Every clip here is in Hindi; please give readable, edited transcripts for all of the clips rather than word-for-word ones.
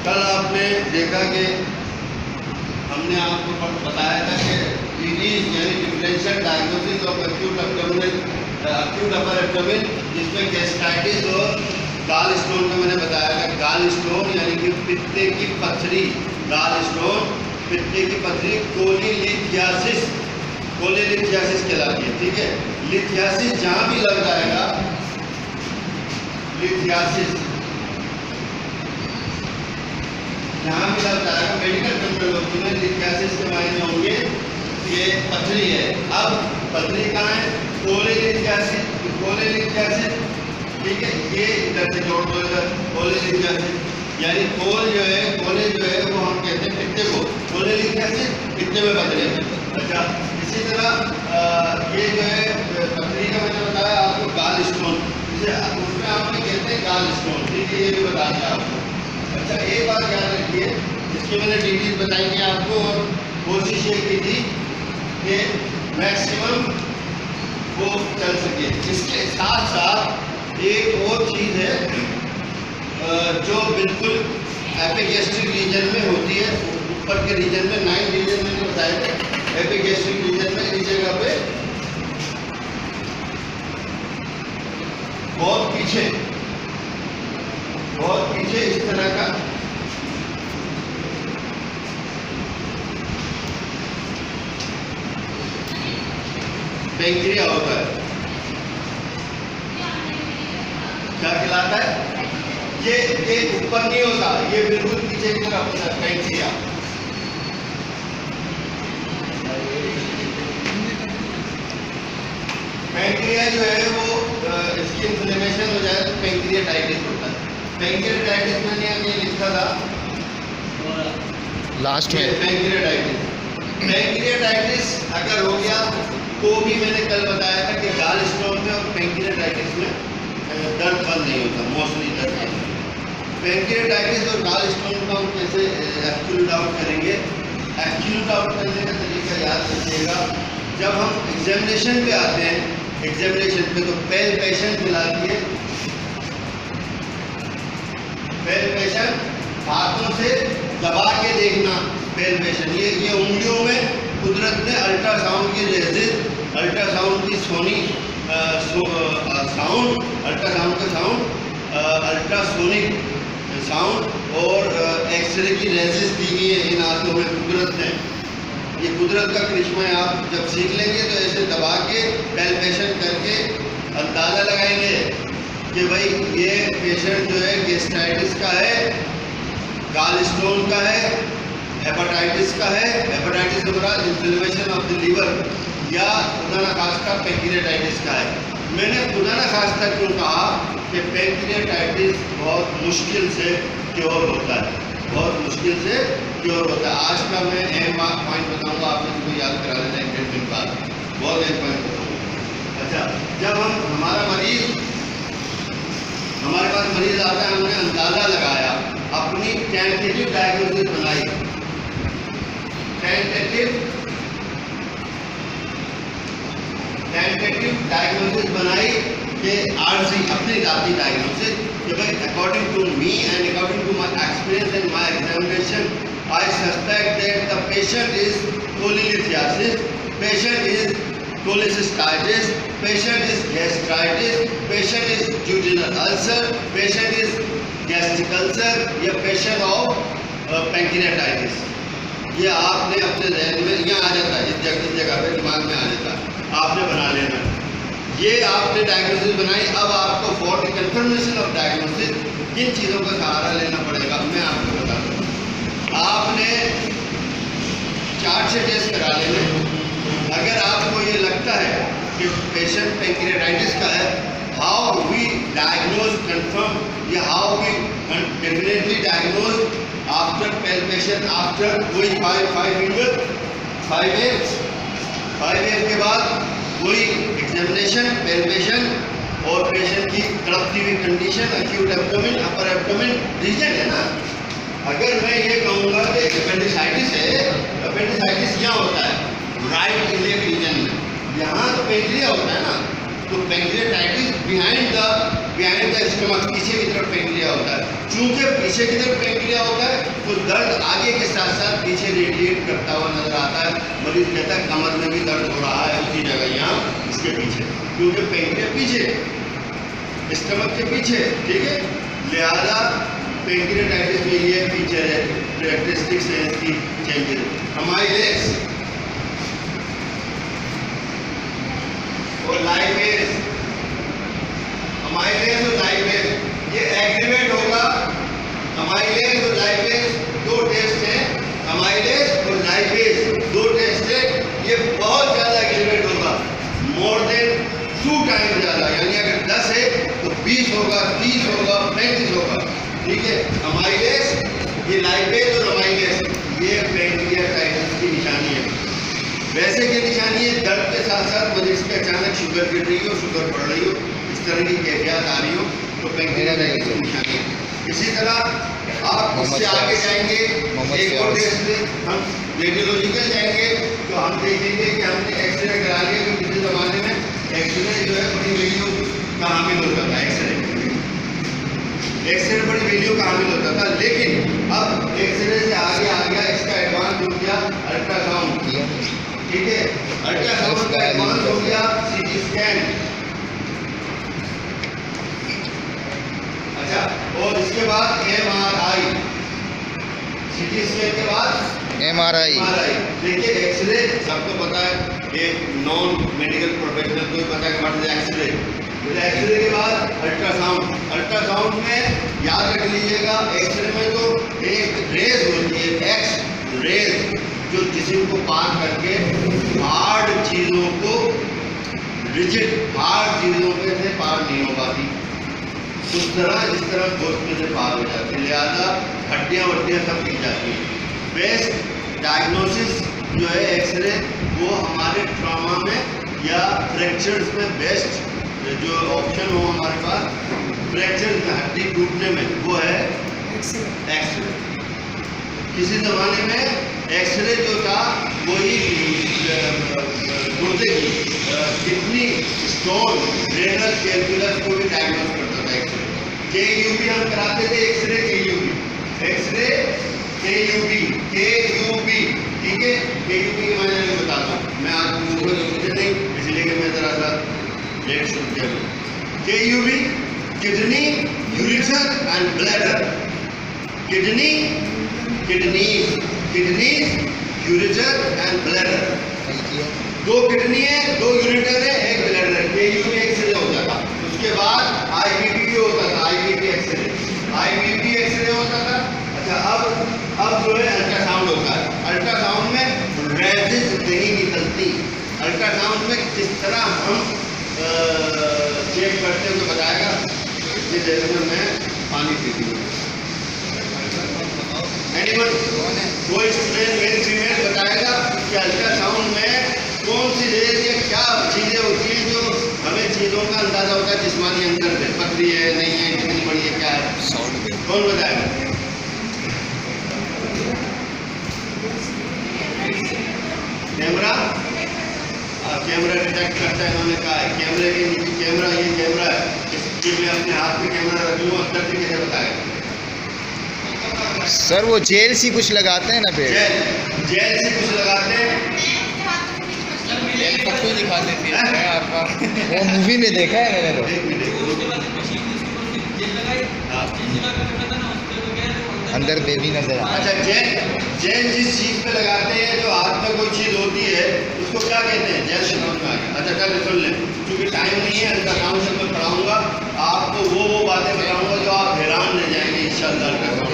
कल आपने देखा कि हमने आपको बताया था कि डिजीज यानी differential diagnosis of acute upper abdomen, जिसमें गैस्ट्राइटिस और गाल स्टोन का मैंने बताया था। गाल स्टोन यानी कि पित्ते की पथरी, गाल स्टोन पित्ते की पथरी कोलीलिथियासिस कहलाती है। ठीक है, लिथियासिस जहाँ भी लग जाएगा, लिथियासिस जहाँ भी लग जाएगा मेडिकल टर्मिनोलॉजी में लिथियासिस के मायने होंगे ये पथरी है। अब पथरी कहाँ है? कोलीलिथियासिस। ठीक है, ये इधर से जोड़ दो, इधर कोलीलिथियासिस यानी कोल जो है वो हम कहते हैं पित्ते को, कोलीलिथियासिस पित्ते में पथरी है। अच्छा, इसी तरह ये जो है पथरी का मैंने बताया आपको गाल स्टोन, उसमें आपने कहते हैं गाल स्टोन। ठीक है, ये भी बता दिया आपको। अच्छा, एक बात याद रखिए, इसकी मैंने डिटेल बताई थी आपको और कोशिश ये की थी कि मैक्सिमम वो चल सके। इसके साथ साथ एक और चीज़ है जो बिल्कुल एपिगैस्ट्रिक रीजन में होती है, ऊपर के रीजन में 9 रीजन मैंने बताया था। एपिगैस्ट्रिक रीजन में इस जगह पे बहुत पीछे इस तरह का पैंक्रिया होता है। क्या कहलाता है? ये ऊपर नहीं होता, ये बिल्कुल पीछे की तरफ होता है पैंक्रिया। पैंक्रिया जो है वो इसकी इन्फ्लेमेशन हो जाए तो पैंक्रियाटाइटिस होता है। पैंक्रियाटाइटिस मैंने यहाँ लिखा था लास्ट में, पैंक्रियाटाइटिस अगर हो गया तो भी मैंने कल बताया था कि गाल स्टोन में और पैंक्रियाटाइटिस में दर्द बंद नहीं होता, मोस्टली दर्द नहीं होता। पैंक्रियाटाइटिस और गाल स्टोन को हम कैसे एक्यूट आउट करेंगे? एक्यूट आउट करने का तरीका याद रखिएगा। जब हम एग्जामिनेशन पे आते हैं, एग्जामिनेशन पे तो पैल्पेशन खिलाती है। पैल्पेशन हाथों से दबा के देखना, पैल्पेशन ये उंगलियों में कुदरत ने अल्ट्रासाउंड की रेजिस, अल्ट्रासाउंड की सोनिक साउंड, अल्ट्रासाउंड का साउंड, अल्ट्रासोनिक साउंड और एक्सरे की रेजिस दी गई है इन हाथों में कुदरत ने। ये कुदरत का करिश्मा है। आप जब सीख लेंगे तो ऐसे दबा के पैल्पेशन करके अंदाज़ा लगाएंगे कि भाई ये पेशेंट जो है गैस्ट्राइटिस का है, गाल स्टोन का है, हेपेटाइटिस का है। हेपेटाइटिस के बाद इन्फ्लेमेशन ऑफ द लीवर या खुदा न खास्ता पैंक्रियाटाइटिस का है। मैंने खुदा न खास्ता क्यों कहा कि पैंक्रियाटाइटिस बहुत मुश्किल से क्योर होता है, बहुत मुश्किल से क्योर होता है। आज का मैं अहम पॉइंट बताऊंगा, आप इसको याद करा लेना एक डेढ़ दिन बाद, बहुत अहम पॉइंट बताऊंगा। अच्छा, जब हमारे पास मरीज आता है, हमने अंदाज़ा लगाया, अपनी टेंटेटिव डायग्नोसिस बनाई, टेंटेटिव डायग्नोसिस बनाई कि आरसी अपनी जाती डायग्नोसिस कि भाई according to me and according to my experience and my examination I suspect that the patient is cholelithiasis, patient is cholecystitis, patient is gastritis, patient is duodenal ulcer, patient is gastric ulcer या patient of pancreatitis। ये आपने अपने ज़हन में यहाँ आ जाता है, इस जगह पे दिमाग में आ जाता है, आपने बना लेना। ये आपने डायग्नोसिस बनाई। अब आपको for the confirmation of diagnosis किन चीज़ों का सहारा लेना पड़ेगा मैं आपको बता दूँ। आपने चार्ट से टेस्ट करा लेना। अगर आपको ये लगता है कि पेशेंट पैंक्रियाटाइटिस का है, हाउ वी डायग्नोज कन्फर्म या how we definitely diagnose after palpation, after वही 5 एफ के बाद वही एग्जामिनेशन, पैल्पेशन और पेशेंट की तड़पती हुई condition, acute abdomen, upper abdomen region है ना। अगर मैं ये कहूँगा कि एपेंडिसाइटिस है, एपेंडिसाइटिस यहाँ होता है राइट इलेक रीजन में, यहाँ तो पैंक्रिया होता है ना, तो pancreatitis behind the behind the stomach, पीछे की तरफ पेंक्रिया होता है। चूंकि पीछे की तरफ पेंक्रिया होता है तो दर्द आगे के साथ साथ पीछे रेडिएट करता हुआ नजर आता है। मरीज कहता है कमर में भी दर्द हो रहा है उसी जगह, यहाँ इसके पीछे, क्योंकि पेंक्रिया पीछे, स्टमक के पीछे, ठीक है। लिहाजा पेंक्रियाटाइटिस में ये फीचर है, कैरेक्टरिस्टिक्स है इसकी चेंजेस। अमाइलेज और लाइपेज, अमाइलेज और लाइपेज ये एग्रीवेट होगा। अमाइलेज और लाइपेज दो टेस्ट हैं, अमाइलेज और लाइपेज दो टेस्ट है, ये बहुत ज़्यादा एग्रीवेट होगा, मोर देन 2 टाइम ज़्यादा, यानी अगर 10 है तो 20 होगा, 30 होगा, 35 होगा, ठीक है। अमाइलेज, ये लाइपेज और अमाइलेज ये पेंक्रियाटाइटिस की निशानी है। वैसे की निशानी है दर्द के साथ साथ मरीज के अचानक शुगर गिर रही हो, शुगर बढ़ रही हो, इस तरह की कैफियत आ रही हो तो पेंक्रियाटाइटिस की निशानी है। इसी तरह आप इससे आगे जाएंगे, एक और टेस्ट में हम रेडियोलॉजिकल जाएंगे तो हम देखेंगे कि हमने एक्सरे करा लिया, कि पिछले ज़माने में एक्सरे जो है बड़ी वैल्यू का हामिल होता था, एक्सरे बड़ी वैल्यू का हामिल होता था, लेकिन अब एक्सरे से आगे आ गया, इसका एडवांस हो गया अल्ट्रासाउंड, ठीक है। अल्ट्रासाउंड का एडवांस हो गया सीटी स्कैन, अच्छा, और इसके बाद एमआरआई, सीटी स्कैन के बाद एमआरआई। देखिए एक्सरे सबको पता है, एक नॉन मेडिकल प्रोफेशनल को पता है व्हाट इज एक्सरे। एक्सरे के बाद अल्ट्रासाउंड, अल्ट्रासाउंड में याद रख लीजिएगा एक्सरे में तो एक रेज होती है, एक्स रेज, जो जिस्म को पार करके हार्ड चीज़ों को, रिजिड हार्ड चीज़ों पे से पार नहीं हो पाती, उस तरह जिस तरह गोश्त में से पार हो जाती है, लिहाजा हड्डियाँ वड्डियाँ सब दिख जाती हैं। बेस्ट डायग्नोसिस जो है एक्सरे, वो हमारे ट्रॉमा में या फ्रैक्चर्स में बेस्ट जो ऑप्शन हो हमारे पास, फ्रैक्चर्स में हड्डी टूटने में, वो है एक्सरे। किसी ज़माने में एक्सरे जो था वो ही गुर्दे की किडनी स्टोन, रेनल कैलकुलस को भी डायग्नोस करता था एक्सरे। KUB हम कराते थे, एक्सरे KUB, एक्सरे KUB, ठीक है। KUB के मायने में बताता हूँ मैं, आज मुझे नहीं इसलिए कि मैं ज़रा सा लेट शुरू किया। KUB kidney, ureter and bladder, kidney, kidneys, ureter and bladder, दो किडनी है, दो यूरेटर है, एक ब्लैडर है। KUB एक्सरे होता था। उसके बाद IBP होता था, IBP एक्सरे होता था। अच्छा, अब जो है अल्ट्रासाउंड होता है। अल्ट्रासाउंड में रेजिस नहीं निकलती। अल्ट्रासाउंड में किस तरह हम चेक करते हैं तो बताएगा, ये जैसे मैं पानी पीती हूँ। कोई स्टूडेंट मेल फीमेल बताएगा कि अल्ट्रासाउंड में कौन सी रेज या क्या चीज़ें होती हैं जो हमें चीज़ों का अंदाज़ा होता है जिस्मानी अंदर से, पतली है नहीं है, कितनी बड़ी है, क्या है, कौन बताएगा? कैमरा, कैमरा डिटेक्ट करता है, इन्होंने कहा है कैमरे के नीचे कैमरा, ये कैमरा है, इसके मैं अपने हाथ में कैमरा रख लूँ, अंदर से कैसे बताएगा? सर वो जेल सी कुछ लगाते हैं ना पे, जेल से कुछ लगाते हैं, पत्तू दिखा देती है आपका, वो मूवी में देखा है मैंने तो। अंदर बेबी नजर आ। अच्छा, जेल जिस चीज़ पे लगाते हैं, जो हाथ में कोई चीज़ होती है उसको क्या कहते हैं? जेल से समझ में आ गया। अच्छा चल सुन लें, क्योंकि टाइम नहीं है, अल्ट्रासाउंड से मैं पढ़ाऊँगा आपको, वो बातें बताऊँगा जो आप हैरान रह जाएंगे इंशाअल्लाह। अल्ट्रासाउंड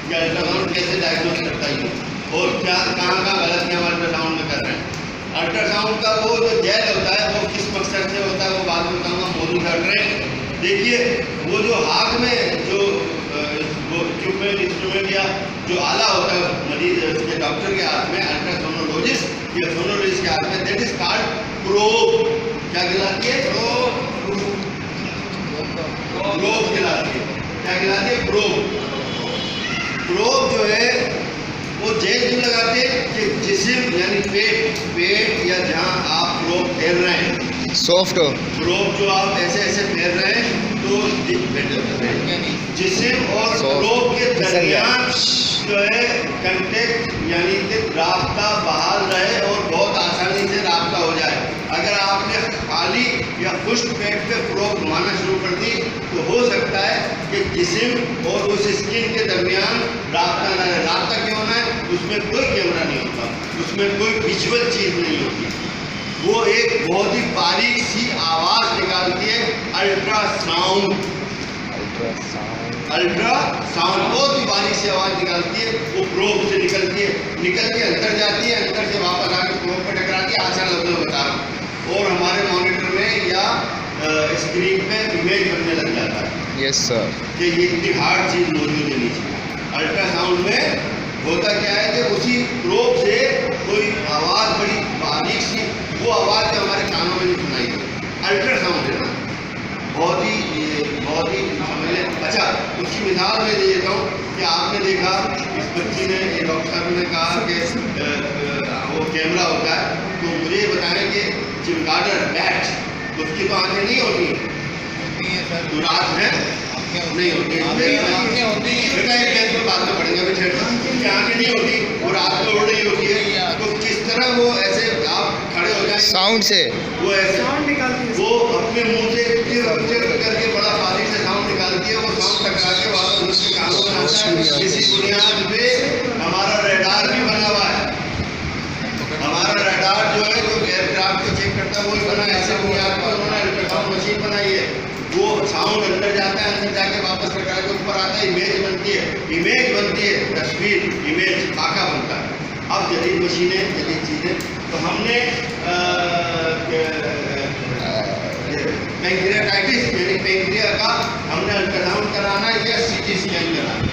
कि अल्ट्रासाउंड कैसे डायग्नोस करता है और क्या कहाँ गलतियाँ हम अल्ट्रासाउंड में कर रहे हैं। अल्ट्रासाउंड का वो जो जेल होता है वो किस मकसद से होता है वो बाद में बताऊँगा, मौजूद कर रहे हैं। देखिए वो जो हाथ में जो वो इंस्ट्रूमेंट या जो आला होता है मरीज उसके डॉक्टर के हाथ में, अल्ट्रासोनोलॉजिस्ट या सोनोलॉजिस्ट के हाथ में, दैट इज कॉल्ड प्रोब। क्या कहलाती है? प्रोब कहलाती है। क्या कहलाती है? प्रोब। प्रोब जो है वो जेल क्यों लगाते हैं कि जिस्म यानी पेट या जहाँ आप प्रोब फेर रहे हैं, सॉफ्ट हो, प्रोब जो आप ऐसे ऐसे फेर रहे हैं तो जिस्म और प्रोब के दरमियान जो है कंटेक्ट यानी कि रास्ता बहाल रहे और बहुत आसानी से रास्ता हो जाए। अगर आपने खाली या खुश्क पेट पे प्रोब घुमाना शुरू कर दी तो हो सकता है कि जिस्म और उस स्किन के दरमियान रास्ता ना रहे। रास्ता क्यों ना है? उसमें कोई कैमरा नहीं होता, उसमें कोई विजुअल चीज़ नहीं होती। वो एक बहुत ही बारीक सी आवाज़ निकालती है, अल्ट्रासाउंड। अल्ट्रासाउंड बहुत ही बारीक सी आवाज़ निकालती है, वो प्रोब से निकल के अंदर जाती है, अंदर से वापस आकर प्रोब पर टकराती है। आसान लफ्ज़ों में बता रहा हूँ। और हमारे मॉनिटर में या स्क्रीन पे इमेज बनने लग जाता है। Yes sir. कि ये इतनी हार्ड चीज़ मौजूद है नीचे। अल्ट्रासाउंड में होता क्या है कि उसी प्रोब से कोई आवाज़ बड़ी बारीक सी, वो आवाज़ जो हमारे कानों में नहीं सुनाई देती, अल्ट्रासाउंड है ना, बहुत ही समझ लें। अच्छा, उसकी मिसाल मैं दे देता हूँ कि आपने देखा इस बच्ची ने, ये डॉक्टर ने कहा कि वो कैमरा होता है, तो मुझे बताएं कि चिमगाडर बैट, उसकी तो आँखें नहीं होती तो रात में नहीं होती बेटा, एक कैसे बात में पड़ेंगे अभी उसकी आँखें नहीं होती, वो रात में उड़ रही होती है, तो किस तरह वो ऐसे आप खड़े हो जाए साउंड से, वो ऐसे साउंड निकालती है, वो अपने मुंह से करके बड़ा बारीक से साउंड निकालती है। वो साउंड टकरा के वापस उसके कानों में आता है। इसी बुनियाद पे हमारा रडार भी बना हुआ है। हमारा रडार जो है जो एयरक्राफ्ट को चेक करता है वो बना है, ऐसे बुनियाद पर उन्होंने अल्ट्रासाउंड मशीन बनाई है। वो साउंड अंदर जाता है, अंदर जाके वापस टकरा के ऊपर आता है, इमेज बनती है, तस्वीर, इमेज, खाका बनता है। अब जदीद मशीनें, जदीद चीज़ें, तो हमने पैंक्रियाटाइटिस यानी पैंक्रिया का हमने अल्ट्रासाउंड कराना या सीटी स्कैन कराना,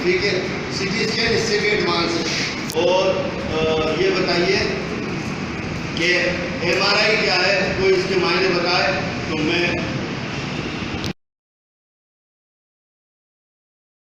ठीक है, सीटी स्कैन इससे भी एडवांस है। और ये बताइए कि MRI क्या है, कोई इसके मायने बताए तो मैं